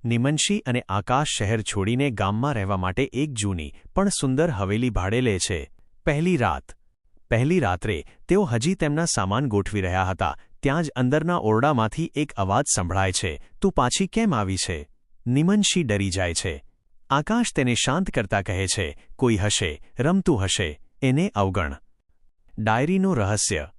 નિમનશી અને આકાશ શહેર છોડીને ગામમાં રહેવા માટે એક જૂની પણ સુંદર હવેલી ભાડે લે છે. પહેલી રાત્રે તેઓ હજી તેમના સામાન ગોઠવી રહ્યા હતા ત્યાં જ અંદરના ઓરડામાંથી એક અવાજ સંભળાય છે. તું પાછી કેમ આવી છે? નિમનશી ડરી જાય છે. આકાશ તેને શાંત કરતા કહે છે, કોઈ હશે, રમતું હશે, એને અવગણ. ડાયરીનું રહસ્ય.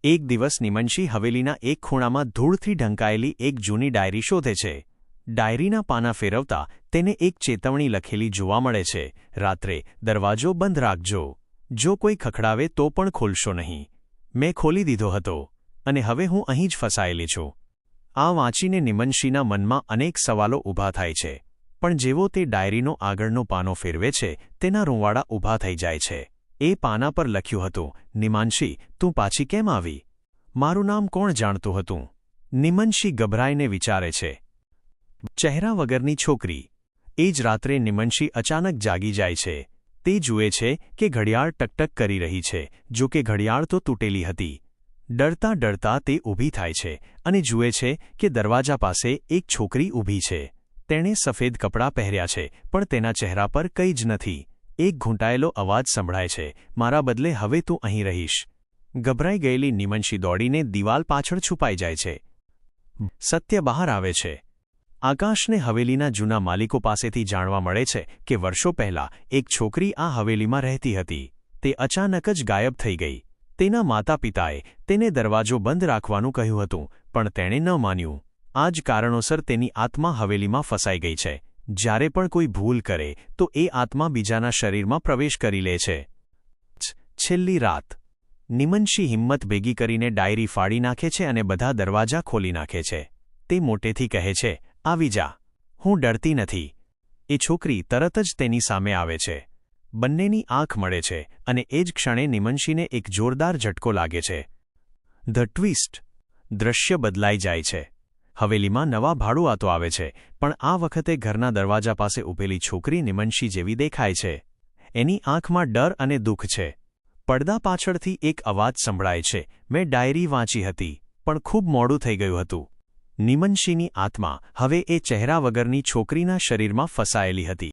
એક દિવસ નિમનશી હવેલીના એક ખૂણામાં ધૂળથી ઢંકાયેલી એક જૂની ડાયરી શોધે છે. ડાયરીના પાના ફેરવતા તેને એક ચેતવણી લખેલી જોવા મળે છે. રાત્રે દરવાજો બંધ રાખજો. જો કોઈ ખખડાવે તો પણ ખોલશો નહીં. મેં ખોલી દીધો હતો અને હવે હું અહીં જ ફસાયેલી છું. આ વાંચીને નિમનશીના મનમાં અનેક સવાલો ઊભા થાય છે. પણ જેવો તે ડાયરીનો આગળનો પાનો ફેરવે છે તેના રૂંવાડા ઊભા થઈ જાય છે. એ પાના પર લખ્યું હતું, નિમાંશી, તું પાછી કેમ આવી? મારું નામ કોણ જાણતું હતું? નિમનશી ગભરાઈને વિચારે છે. ચહેરા વગરની છોકરી. એ જ રાત્રે નિમનશી અચાનક જાગી જાય છે. તે જુએ છે કે ઘડિયાળ ટકટક કરી રહી છે. જો કે ઘડિયાળ તો તૂટેલી હતી. ડરતા ડરતા તે ઊભી થાય છે અને જુએ છે કે દરવાજા પાસે એક છોકરી ઊભી છે. તેણે સફેદ કપડાં પહેર્યા છે પણ તેના ચહેરા પર કંઈ જ નથી. એક ઘૂંટાયેલો અવાજ સંભળાય છે, મારા બદલે હવે તું અહીં રહીશ. ગભરાઈ ગયેલી નિમનશી દોડીને દિવાલ પાછળ છુપાઈ જાય છે. સત્ય બહાર આવે છે. આકાશને હવેલીના જૂના માલિકો પાસેથી જાણવા મળે છે કે વર્ષો પહેલા એક છોકરી આ હવેલીમાં રહેતી હતી. તે અચાનક જ ગાયબ થઈ ગઈ. તેના માતા પિતાએ તેને દરવાજો બંધ રાખવાનું કહ્યું હતું પણ તેણે ન માન્યું. આ જ કારણોસર તેની આત્મા હવેલીમાં ફસાઈ ગઈ છે. જ્યારે પણ કોઈ ભૂલ કરે તો એ આત્મા બીજાના શરીરમાં પ્રવેશ કરી લે છે. છેલ્લી રાત. નિમનશી હિંમત ભેગી કરીને ડાયરી ફાડી નાખે છે અને બધા દરવાજા ખોલી નાખે છે. તે મોટેથી કહે છે, આવી જા. હું ડરતી નથી. એ છોકરી તરત જ તેની સામે આવે છે. બંનેની આંખ મળે છે અને એ જ ક્ષણે નિમનશીને એક જોરદાર ઝટકો લાગે છે. The twist. દૃશ્ય બદલાઈ જાય છે. હવેલીમાં નવા ભાડુઆતો આવે છે પણ આ વખતે ઘરના દરવાજા પાસે ઊભેલી છોકરી નિમનશી જેવી દેખાય છે. એની આંખમાં ડર અને દુઃખ છે. પડદા પાછળથી એક અવાજ સંભળાય છે, મેં ડાયરી વાંચી હતી પણ ખૂબ મોડું થઈ ગયું હતું. નિમનશીની આત્મા હવે એ ચહેરા વગરની છોકરીના શરીરમાં ફસાયેલી હતી.